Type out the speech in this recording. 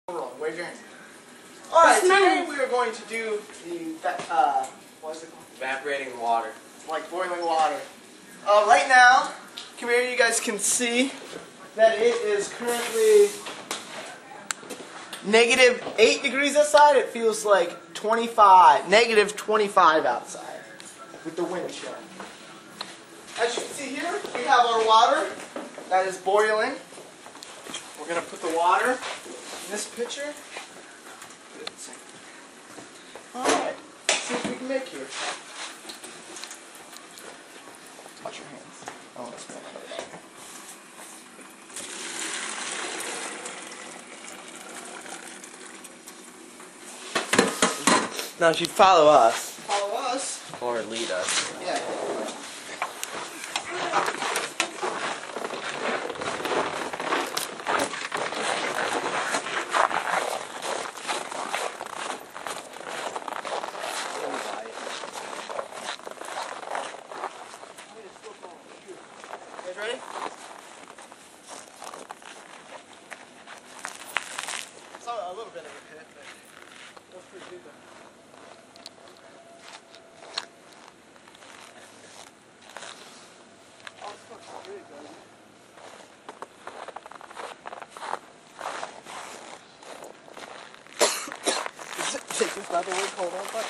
Where's your hand? Alright, today we are going to do the, what's it called? Evaporating water. Like boiling water. Right now, come here, you guys can see that it is currently -8 degrees outside. It feels like -25 outside with the wind chill. As you can see here, we have our water that is boiling. We're going to put the water in this pitcher. Alright, let's see what we can make here. Watch your hands. Oh, that's going to hurt it. Now, if you follow us. Follow us? Or lead us. Yeah. You guys ready? It's a little bit of a pit, but that's pretty good though. Oh, it's fucking good, baby. Is this not the word? Hold on, fuck.